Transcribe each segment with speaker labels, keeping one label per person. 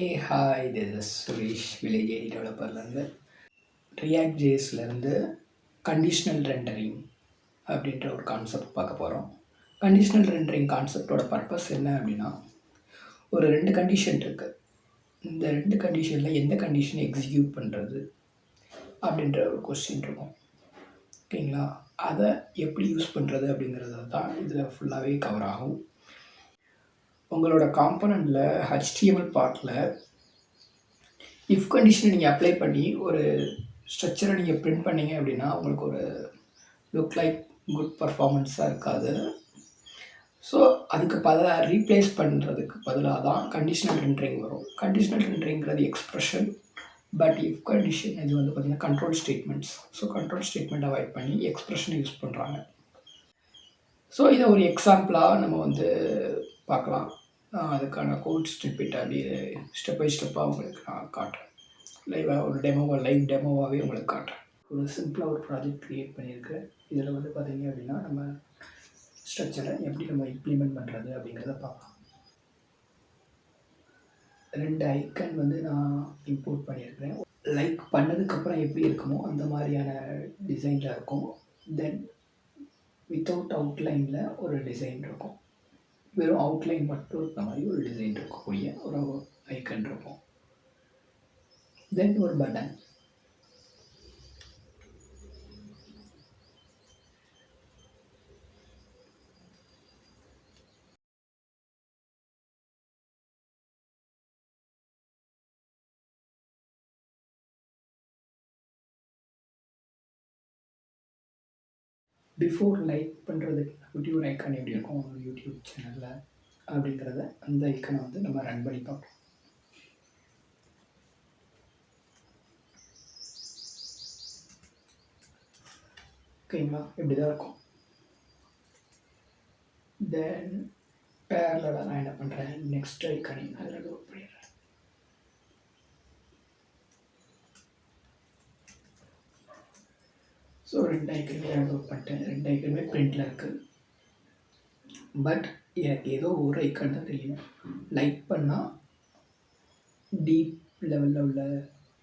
Speaker 1: Hey, hi, this is Suresh, Village AD டெவலப்பர்லேருந்து React ஜேஎஸ்லேருந்து conditional rendering அப்படின்ற ஒரு கான்செப்ட் பார்க்க போகிறோம். கண்டிஷனல் ரெண்டரிங் கான்செப்டோட பர்பஸ் என்ன அப்படின்னா, ஒரு 2 கண்டிஷன் இருக்குது. இந்த 2 கண்டிஷனில் எந்த கண்டிஷனை எக்ஸிக்யூட் பண்ணுறது அப்படின்ற ஒரு கொஸ்டின் இருக்கும். ஓகேங்களா? அதை எப்படி யூஸ் பண்ணுறது அப்படிங்கிறது தான் இதில் ஃபுல்லாகவே கவர் ஆகும். உங்களோட காம்பனண்ட்டில் HTML பார்ட்டில் இஃப் கண்டிஷனை நீங்கள் அப்ளை பண்ணி ஒரு ஸ்ட்ரக்சரை நீங்கள் பிரிண்ட் பண்ணீங்க அப்படின்னா உங்களுக்கு ஒரு லுக் லைக் குட் பர்ஃபார்மன்ஸாக இருக்காது. ஸோ அதுக்கு ரீப்ளேஸ் பண்ணுறதுக்கு பதிலாக தான் கண்டிஷனல் ரெண்டரிங் வரும். கண்டிஷனல் ரெண்டரிங்கிறது எக்ஸ்ப்ரெஷன், பட் இஃப் கண்டிஷன் இது வந்து பார்த்திங்கன்னா control statements. So control statement avoid பண்ணி எக்ஸ்ப்ரெஷனை யூஸ் பண்ணுறாங்க. ஸோ இதை ஒரு எக்ஸாம்பிளாக நம்ம வந்து பார்க்கலாம். அதுக்கான கோட் ஸ்னிப்பெட் அப்படியே ஸ்டெப் பை ஸ்டெப்பாக உங்களுக்கு நான் காட்டுறேன். ஒரு லைவ் டெமோவாகவே உங்களுக்கு காட்டுறேன். ஒரு சிம்பிளாக ஒரு ப்ராஜெக்ட் க்ரியேட் பண்ணியிருக்கேன். இதில் வந்து பார்த்திங்க அப்படின்னா நம்ம ஸ்ட்ரக்சரை எப்படி நம்ம இம்ப்ளிமெண்ட் பண்ணுறது அப்படிங்கிறத பார்க்கலாம். 2 ஐக்கன் வந்து நான் இம்போர்ட் பண்ணியிருக்கிறேன். லைக் பண்ணதுக்கப்புறம் எப்படி இருக்குமோ அந்த மாதிரியான டிசைனில் இருக்கும். தென் வித்தவுட் அவுட்லைனில் ஒரு டிசைன் இருக்கும். வெறும் அவுட்லைன் மட்டும் இருக்க மாதிரி ஒரு டிசைன் இருக்கக்கூடிய ஒரு ஐக்கன் இருக்கும். தென் ஒரு பட்டன். பிஃபோர் லைக் பண்ணுறதுக்கு யூடியூப் ஐக்கான் எப்படி இருக்கும் ஒரு யூடியூப் சேனலில் அப்படிங்கிறத அந்த ஐக்கனை வந்து நம்ம ரன் பண்ணி பார்ப்போம். ஓகேங்களா? இப்படி தான் இருக்கும். தென் பேரலாக நான் என்ன பண்ணுறேன், நெக்ஸ்ட் ஐக்கானையும் அதில் லோட் பண்ணிடுறேன். ஸோ 2 ஐக்கனுமே டவுன்லோட் பண்ணிட்டேன். 2 ஐக்கனுமே பிரிண்டில் இருக்குது. பட் எனக்கு ஏதோ ஒரு ஐக்கான் தான் தெரியும். லைக் பண்ணால் டீப் லெவலில் உள்ள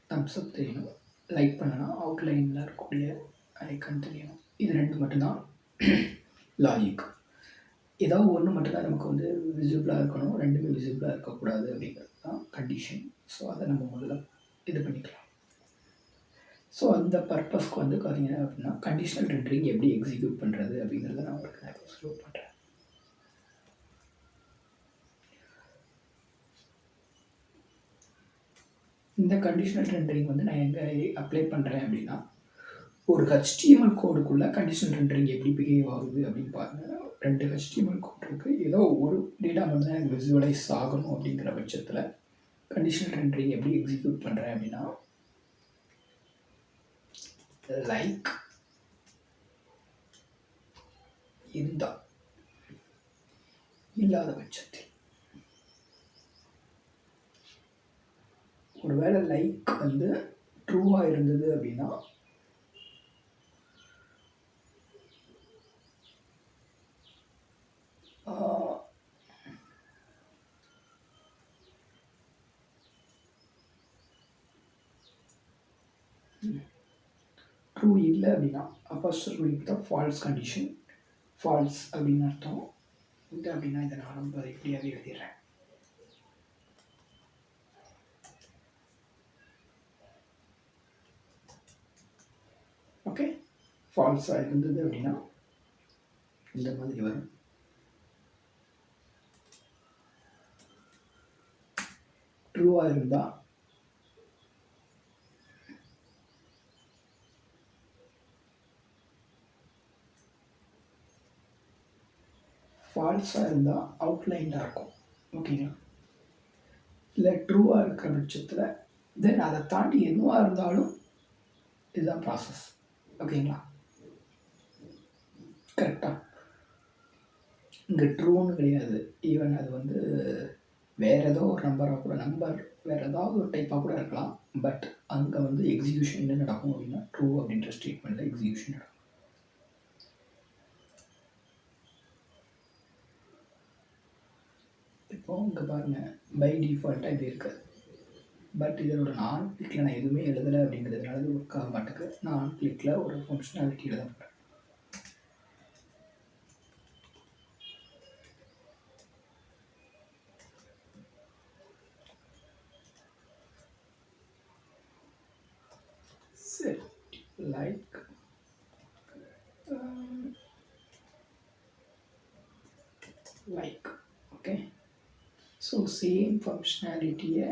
Speaker 1: தம்ஸ்அப் தெரியணும். லைக் பண்ணனா அவுட்லைனில் இருக்கக்கூடிய ஐக்கான் தெரியணும். இது 2 மட்டும்தான் லாஜிக். ஏதோ ஒன்று மட்டும்தான் நமக்கு வந்து விசிபிளாக இருக்கணும். 2மே விசிபிளாக இருக்கக்கூடாது அப்படிங்கிறது தான் கண்டிஷன். ஸோ அதை நம்ம முதல்ல இது பண்ணிக்கலாம். ஸோ அந்த பர்பஸ்க்கு வந்து பார்த்தீங்க அப்படின்னா கண்டிஷனல் ரெண்டரிங் எப்படி எக்ஸிக்யூட் பண்ணுறது அப்படிங்கிறத நான் உங்களுக்கு ஸ்லோ பண்ணுறேன். இந்த கண்டிஷனல் ரெண்டரிங் வந்து நான் எங்கே அப்ளை பண்ணுறேன் அப்படின்னா, ஒரு HTML கோடுக்குள்ளே கண்டிஷனல் ரெண்டரிங் எப்படி பிஹேவ் ஆகுது அப்படின்னு பாருங்கள். 2 HTML கோட் இருக்குது. ஏதோ ஒரு டேட்டா மட்டும் தான் எனக்கு விசுவலைஸ் ஆகணும் அப்படிங்கிற பட்சத்தில் கண்டிஷனல் ரெண்டரிங் எப்படி எக்ஸிக்யூட் பண்ணுறேன் அப்படின்னா, லைக் இருந்தால் இல்லாத பட்சத்தில் ஒருவேளை லைக் வந்து ட்ரூவாக இருந்தது அப்படின்னா ட்ரூ இல்லை அப்படின்னா அப்போஸ்ட்ரோஃபி தான் ஃபால்ஸ் கண்டிஷன். ஃபால்ஸ் அப்படின்னு அர்த்தம். இல்லை அப்படின்னா இதை நான் ரொம்ப இப்படியாகவே எழுதிடுறேன். ஓகே, ஃபால்ஸாக இருந்தது அப்படின்னா இந்த மாதிரி வரும். ட்ரூவாக இருந்தால் ஃபால்ஸாக இருந்தால் அவுட்லைன்டாக இருக்கும். ஓகேங்களா? இல்லை ட்ரூவாக இருக்கிற பட்சத்தில் தென் அதை தாண்டி எதுவாக இருந்தாலும் இதுதான் ப்ராசஸ். ஓகேங்களா? கரெக்டாக இங்கே ட்ரூன்னு கிடையாது. ஈவன் அது வந்து வேறு ஏதோ ஒரு நம்பர் வேறு ஏதாவது ஒரு டைப்பாக கூட இருக்கலாம். பட் அங்கே வந்து எக்ஸிக்யூஷன் என்ன நடக்கும் அப்படின்னா ட்ரூ அப்படின்ற ஸ்டேட்மெண்ட்டில் எக்ஸிக்யூஷன் நடக்கும். இப்போது இங்கே பாருங்கள், பை டிஃபால்ட்டாக இது இருக்குது. பட் இதனோட நான் கிளிக்கில் நான் எதுவுமே எழுதலை அப்படிங்கிறதுனால இது ஒர்க் ஆக மாட்டேங்குது. நான் கிளிக்கில் ஒரு ஃபங்க்ஷனாலிட்டி எழுத போகிறேன். set like like okay. So same ஃபங்க்ஷனாலிட்டியை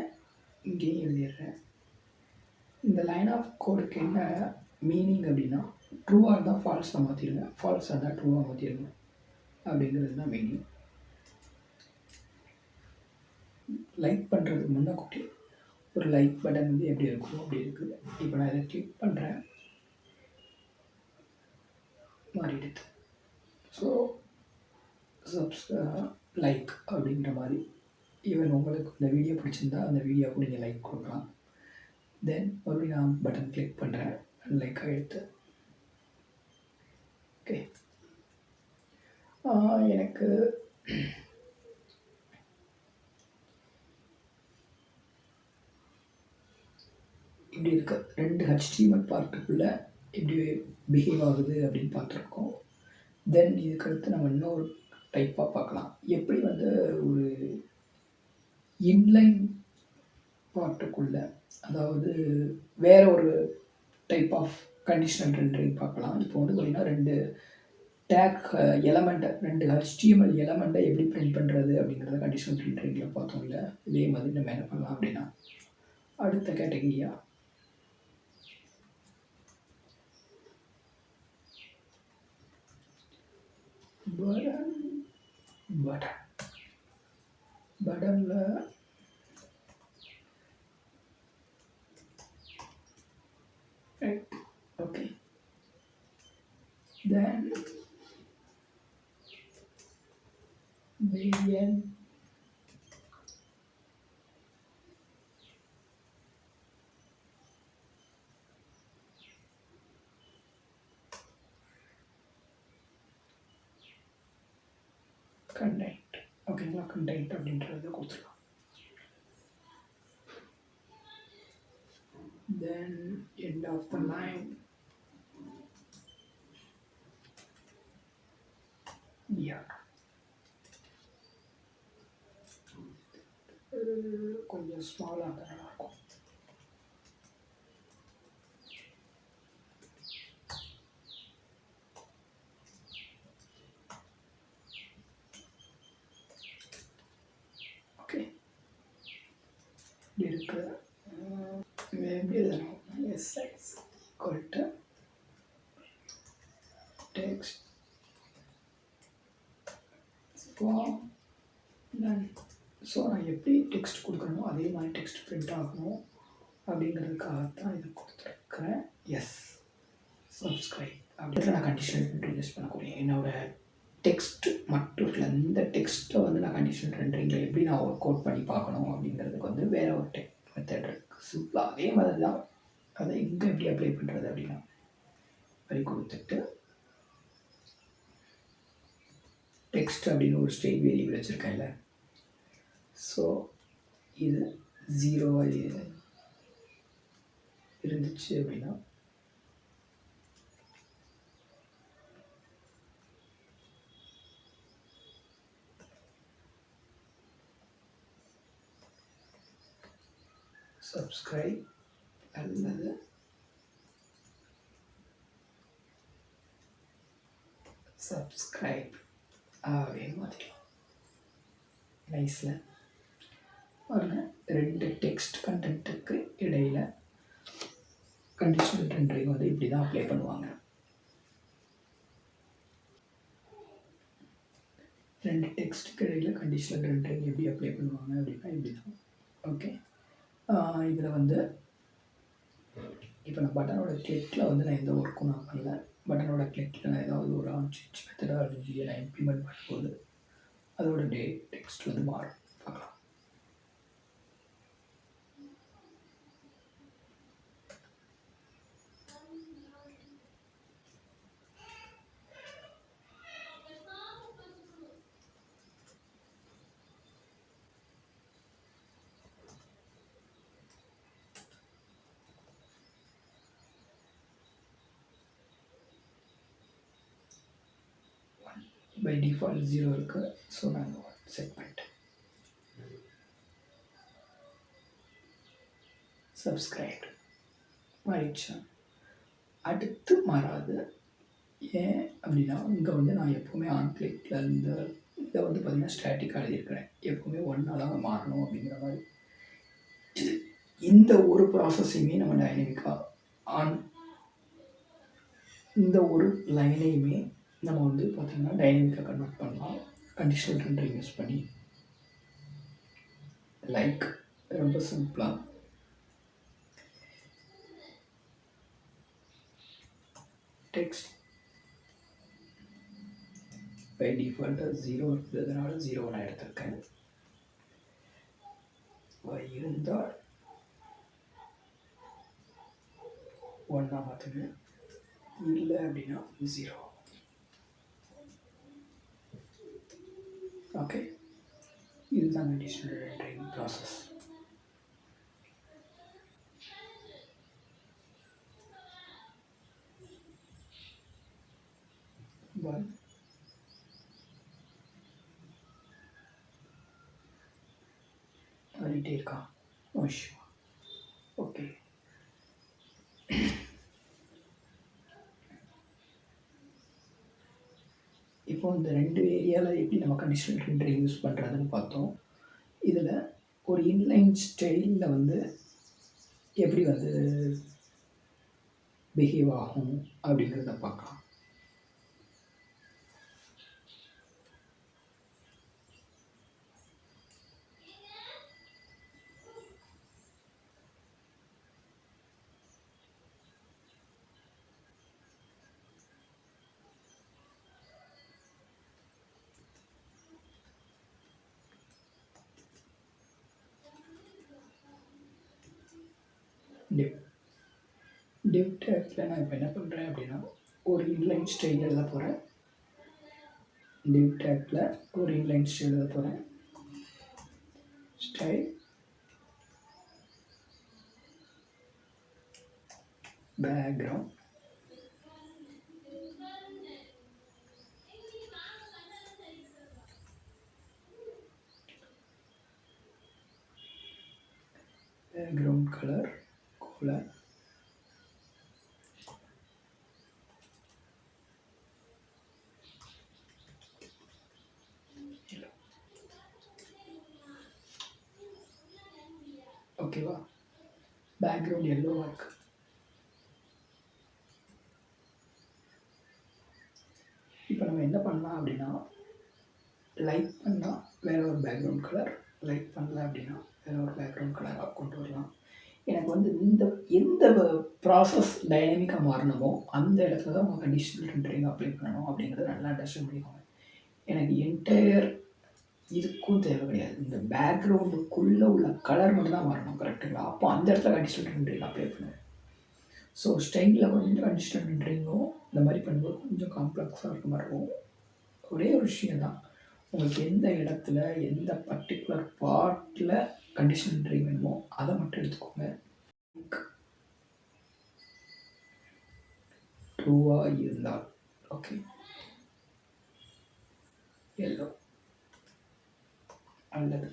Speaker 1: இங்கேயும் எழுதிடுறேன். இந்த லைன் ஆஃப் கோடுக்கு என்ன மீனிங் அப்படின்னா, ட்ரூவாக இருந்தால் ஃபால்ஸாக மாற்றிடுங்க, ஃபால்ஸாக இருந்தால் ட்ரூவாக மாற்றிடுங்க அப்படிங்கிறது தான் மீனிங். லைக் பண்ணுறதுக்கு முன்னக்கூட்டி ஒரு லைக் பட்டன் வந்து எப்படி இருக்கும் அப்படி இருக்குது. இப்போ நான் இதை கிளிக் பண்ணுறேன், மாறிடுது. ஸோ லைக் அப்படிங்கிற மாதிரி ஈவன் உங்களுக்கு இந்த வீடியோ பிடிச்சிருந்தா அந்த வீடியோவுக்கு நீங்கள் லைக் கொடுக்கலாம். தென் மறுபடியும் நான் பட்டன் கிளிக் பண்ணுறேன், லைக் ஆகிடுது. ஓகே. எனக்கு இப்படி இருக்க 2 HTML பார்ட்டுக்குள்ளே இப்படி பிஹேவ் ஆகுது அப்படின்னு பார்த்துருக்கோம். தென் இதுக்கடுத்து நம்ம இன்னொரு டைப்பாக பார்க்கலாம். எப்படி வந்து ஒரு இன்லைன் பார்ட்டுக்குள்ளே, அதாவது வேறு ஒரு டைப் ஆஃப் கண்டிஷனல் ரெண்டரிங் பார்க்கலாம். இப்போ வந்து பார்த்திங்கன்னா 2 டேக் எலமெண்ட்டை, 2 HTML எலமெண்ட்டை எப்படி பிரிண்ட் பண்ணுறது அப்படிங்கிறத கண்டிஷனல் ரெண்டரிங்கில் பார்த்தோம் இல்லை. இதே மாதிரி நம்ம என்ன பண்ணலாம் அப்படின்னா, அடுத்த கேட்டகரியாக பட்டனில் ஓகே. Then variant content. ஓகேங்களா, கண்டென்ட் அப்படின்றத கொடுத்துருக்கலாம். Then end of the line கொஞ்சம் ஸ்மாலாக தான் நல்லாயிருக்கும். ஓகே. இப்படி இருக்கு. எப்படி எழுதணும்? SX equal to text form done. So நான் எப்படி டெக்ஸ்ட் கொடுக்கணுமோ அதே மாதிரி டெக்ஸ்ட் பிரிண்ட் ஆகணும் அப்படிங்கிறதுக்காகத்தான் இதை கொடுத்துருக்குறேன். எஸ் சப்ஸ்கிரைப் அப்படின்னு நான் கண்டிஷனல் ரெண்டரிங் யூஸ் பண்ணக்கூடிய என்னோடய டெக்ஸ்ட் மட்டும் இல்லை, இந்த டெக்ஸ்ட்டை வந்து நான் கண்டிஷனல் ரெண்டரிங்கில் எப்படி நான் ஒர்க் அவுட் பண்ணி பார்க்கணும் அப்படிங்கிறதுக்கு வந்து வேறு ஒரு மெத்தட் இருக்குது. சிம்பிளாக அதே மாதிரி தான். அதை இங்கே எப்படி அப்ளை பண்ணுறது அப்படின்னா, வரி கொடுத்துட்டு டெக்ஸ்ட் அப்படின்னு ஒரு ஸ்டேட் வேரியபிள் வச்சுருக்கேன்ல. ஸோ இது 0 இருந்துச்சு அப்படின்னா சப்ஸ்கிரைப் அல்லது சப்ஸ்கிரைப் அப்படின்னு மாற்றிக்கலாம். நைஸில் பாருங்க, 2 டெக்ஸ்ட் கண்டென்ட்டுக்கு இடையில் கண்டிஷனல் ரெண்டரிங் வந்து இப்படி தான் அப்ளை பண்ணுவாங்க. 2 டெக்ஸ்ட்டுக்கு இடையில் கண்டிஷனல் ரெண்டரிங் எப்படி அப்ளை பண்ணுவாங்க அப்படின்னா இப்படி தான். ஓகே. இதில் வந்து இப்போ நான் பட்டனோட கிளிக்கில் வந்து நான் எந்த ஒர்க்கும் நான் பண்ணல. பட்டனோட கிளிக்கில் நான் ஏதாவது ஒரு ஆன்சேஞ்ச் மெத்தடாலஜியை நான் இம்ப்ளிமெண்ட் பண்ணும்போது அதோட டெக்ஸ்ட் வந்து மாறும். பார்க்கலாம். பை டிஃபால்ட் 0 இருக்குது. ஸோ நாங்கள் செட் பண்ணிட்டேன். சப்ஸ்கிரைப் மாறிடுச்சா? அடுத்து மாறாது. ஏன் அப்படின்னா இங்கே வந்து நான் எப்போவுமே ஆன் கிளிக்கில் இந்த இதை வந்து பார்த்திங்கன்னா ஸ்டாட்டிக்காக எழுதியிருக்கிறேன். எப்போவுமே ஒன்றா தான் மாறணும் அப்படிங்கிற மாதிரி. இந்த ஒரு ப்ராசஸையுமே நம்ம டைனமிக்காக இந்த ஒரு லைனையுமே நம்ம வந்து பார்த்திங்கன்னா டைனமிக்காக கன்வெர்ட் பண்ணலாம் கண்டிஷனல் ரெண்டரிங் யூஸ் பண்ணி. லைக் ரொம்ப சிம்பிளாக டெக்ஸ்ட் பை டிஃபால்ட்டாக 0 இருக்கிறதுனால 0 நான் எடுத்திருக்கேன். இருந்தால் 1 மாற்றுங்க, இல்லை அப்படின்னா 0. ஓகே, இதுதான் கண்டிஷனல் ரெண்டரிங் ப்ராசஸ். மாறிட்டே இருக்கா? ஓகே, இப்போ இந்த 2 ஏரியாவில் எப்படி நம்ம கண்டிஷனல் ரெண்டரிங் யூஸ் பண்ணுறதுன்னு பார்த்தோம். இதில் ஒரு இன்லைன் ஸ்டைலில் வந்து எப்படி வந்து பிஹேவ் ஆகும் அப்படிங்கிறத பார்க்கலாம். டிவ் டேக்கில் நான் இப்போ என்ன பண்ணுறேன் அப்படின்னா ஒரு இன்லைன் ஸ்டைல் எழுத போகிறேன். டிவ் டேக்கில் ஒரு இன்லைன் ஸ்டைல் எழுத போகிறேன். ஸ்டைல் பேக்ரவுண்ட் பேக்ரவுண்ட் கலர் கோலர் ஓகேவா? பேக்ரவுண்ட் எல்லோவாக இருக்குது. இப்போ நம்ம என்ன பண்ணலாம் அப்படின்னா லைக் பண்ணால் வேறு ஒரு பேக்ரவுண்ட் கலர், லைக் பண்ணல அப்படின்னா வேறு ஒரு பேக்ரவுண்ட் கலராக கொண்டு வரலாம். எனக்கு வந்து எந்த ப்ராசஸ் டைனமிக்காக மாறணுமோ அந்த இடத்துல தான் நம்ம கண்டிஷனல் ரெண்டரிங் அப்ளை பண்ணணும் அப்படிங்கிறத நல்லா அண்டர்ஸ்டாண்ட் பண்ணிக்கோங்க. எனக்கு என்டையர் இதுக்கும் தேவை கிடையாது. இந்த பேக்ரவுண்டுக்குள்ளே உள்ள கலர் மட்டும் தான் மாறணும். கரெக்டுங்களா? அப்போ அந்த இடத்துல கண்டிஷனல் ரெண்டரிங் அப்ளை பண்ணுவேன். ஸோ ஸ்டைலில் கொஞ்சம் கண்டிஷனல் ரெண்டரிங்கும் இந்த மாதிரி பண்ணும்போது கொஞ்சம் காம்ப்ளெக்ஸாக இருக்க மாதிரி இருக்கும். ஒரே ஒரு விஷயம் தான், உங்களுக்கு எந்த இடத்துல எந்த பர்டிகுலர் பார்ட்டில் கண்டிஷனல் ரெண்டரிங் வேணுமோ அதை மட்டும் எடுத்துக்கோங்க. ட்ரூவாக இருந்தால் ஓகே, எல்லோ அல்லது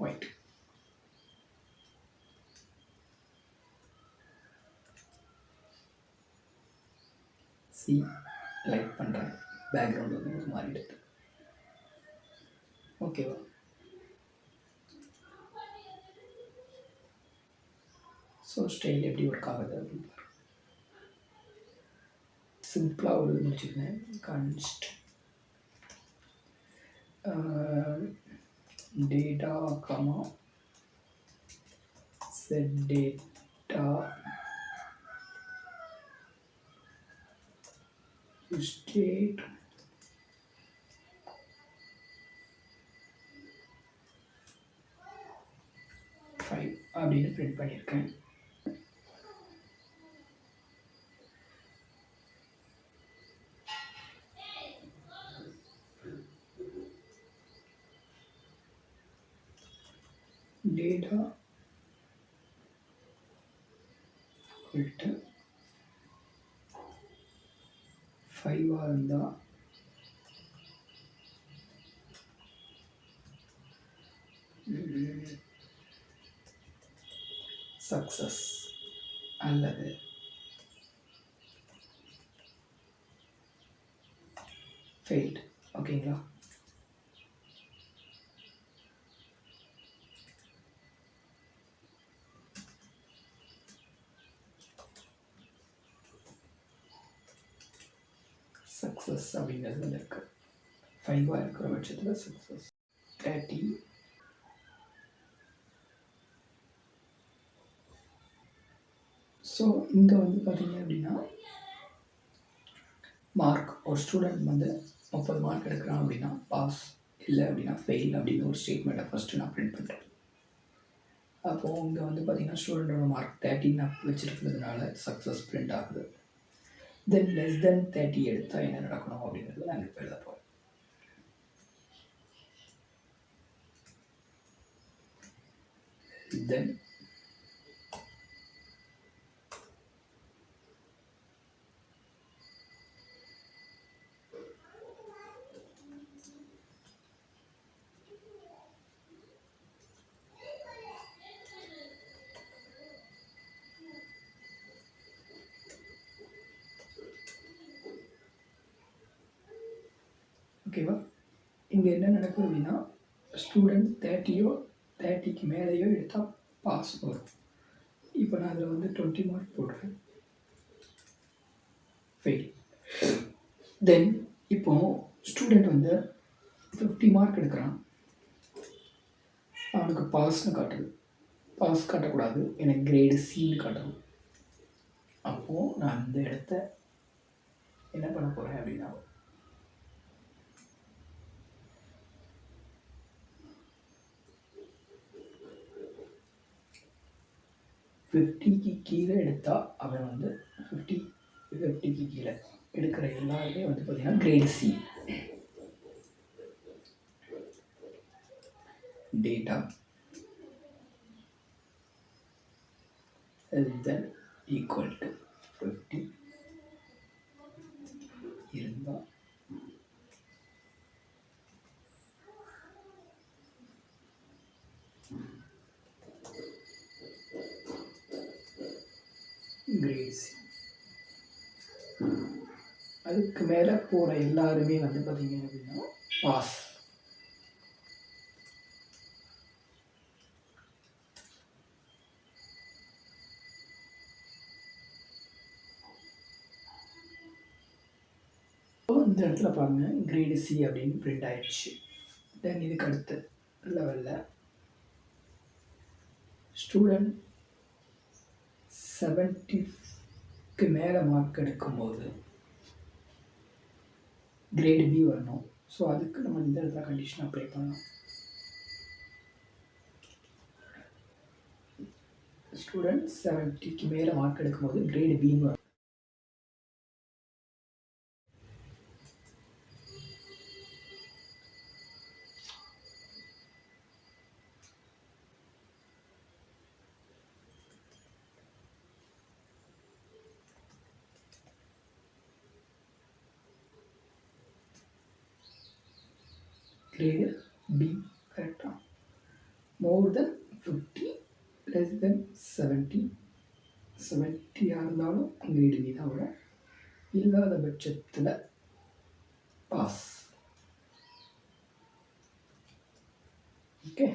Speaker 1: ஒயிட். சி லைக் பண்ணுறேன், பேக்ரவுண்ட் வந்து மாறிடுது. ஓகேவா? ஸோ ஸ்டைல் எப்படி ஒர்க் ஆகுது அப்படின்னு பாருங்கள். சிம்பிளாக ஒரு இது முடிச்சுருந்தேன். Const data comma set data state file அப்படின்னு பிரிண்ட் பண்ணியிருக்கேன். டேட்டா 5ஆக இருந்தால் சக்ஸஸ் அல்லது ஃபெயில்டு. ஓகேங்களா? சக்ஸஸ் அப்படிங்கிறது வந்து இருக்குது. 5ஆக இருக்கிற பட்சத்தில் சக்ஸஸ். 30. ஸோ இங்கே வந்து பார்த்தீங்க அப்படின்னா மார்க், ஒரு ஸ்டூடெண்ட் வந்து 30 மார்க் எடுக்கிறான் அப்படின்னா பாஸ், இல்லை அப்படின்னா ஃபெயில் அப்படின்னு ஒரு ஸ்டேட்மெண்ட்டை ஃபஸ்ட்டு நான் பிரிண்ட் பண்ணுறேன். அப்போது இங்கே வந்து பார்த்திங்கன்னா ஸ்டூடெண்ட்டோட மார்க் 30 நான் வச்சுருக்கிறதுனால சக்ஸஸ் பிரிண்ட் ஆகுது. தென் லெஸ் தென் 30 எடுத்தால் என்ன நடக்கணும் அப்படிங்கிறது நான் இப்போ எழுத போகிறேன். தென் ஓகேவா? இங்கே என்ன நடக்குது அப்படின்னா ஸ்டூடெண்ட் 30க்கு மேலேயோ எடுத்தால் பாஸ் வரும். இப்போ நான் அதில் வந்து 20 மார்க் போடுறேன், ஃபெயில். தென் இப்போ ஸ்டூடெண்ட் வந்து 50 மார்க் எடுக்கிறான், அவனுக்கு பாஸ்ன்னு காட்டுது. பாஸ் காட்டக்கூடாது, எனக்கு கிரேடு சின்னு காட்டணும். அப்போது நான் அந்த இடத்த என்ன பண்ண போகிறேன் அப்படின்னா 50க்கு கீழே எடுத்தால் அவன் வந்து 50க்கு கீழே எடுக்கிற எல்லாருமே வந்து பார்த்திங்கன்னா great C. Data then equal to 50 இருந்தால் கிரேட் சி. அதுக்கு மேலே போகிற எல்லாருமே வந்து பார்த்திங்க அப்படின்னா பாஸ். இந்த இடத்துல பாருங்கள் கிரேடு சி அப்படின்னு பிரிண்ட் ஆயிடுச்சு. தென் இதுக்கு அடுத்த லெவலில் ஸ்டூடெண்ட் 70க்கு மேலே மார்க் எடுக்கும்போது கிரேடு பி வரணும். ஸோ அதுக்கு நம்ம இந்த இடத்துல கண்டிஷன் அப்ளை பண்ணலாம். ஸ்டூடெண்ட் 70க்கு மேலே மார்க் எடுக்கும்போது கிரேடு பின்னு வரும். கிரேடு பி கரெக்டாக. மோர் தென் 50, லெஸ் தென் 70 இருந்தாலும் கிரேடு பி தான் வரும். இல்லாத பட்சத்தில் pass. Okay,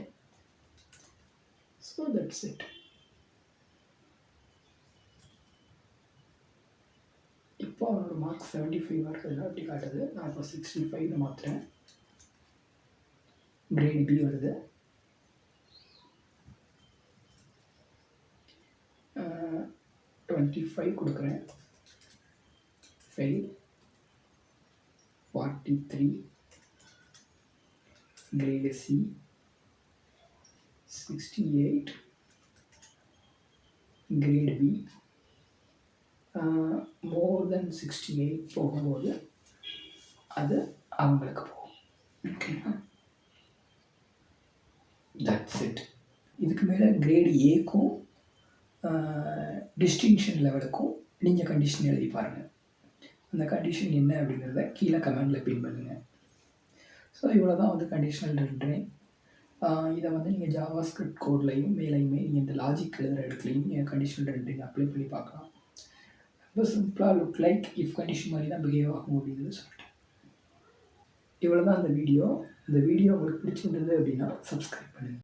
Speaker 1: so that's it. இப்போ அவனோட மார்க் 75 இருக்கிறதுனால அப்படி காட்டுது. நான் இப்போ 65 மாற்றுறேன், கிரேட் பி வருது. uh, 25 கொடுக்குறேன், fail. 43 grade C. 68 grade B. More then 68 போகும்போது அது அவங்களுக்கு போகும். ஓகேங்களா? That's it. இதுக்கு மேலே கிரேடு ஏக்கும் டிஸ்டிங்ஷன் லெவலுக்கும் நீங்கள் கண்டிஷன் எழுதி பாருங்கள். அந்த கண்டிஷன் என்ன அப்படிங்கிறத கீழே கமெண்டில் பின் பண்ணுங்கள். ஸோ இவ்வளோ தான் வந்து கண்டிஷனல் ரெண்டரிங். இதை வந்து நீங்கள் ஜாவா ஸ்கிரிப்ட் கோட்லையும் மேலேயுமே நீங்கள் இந்த லாஜிக் எழுதுகிற இடத்துலையும் நீங்கள் கண்டிஷனல் ரெண்டரிங் அப்ளை பண்ணி பார்க்கலாம். ரொம்ப சிம்பிளாக லுக் லைக் இஃப் கண்டிஷன் மாதிரி தான் பிஹேவ் ஆகும் அப்படிங்கிறது சொல்லிட்டேன். இவ்வளோ தான் இந்த வீடியோ. இந்த வீடியோ உங்களுக்கு பிடிச்சிருந்தது அப்படின்னா சப்ஸ்கிரைப் பண்ணுங்கள்.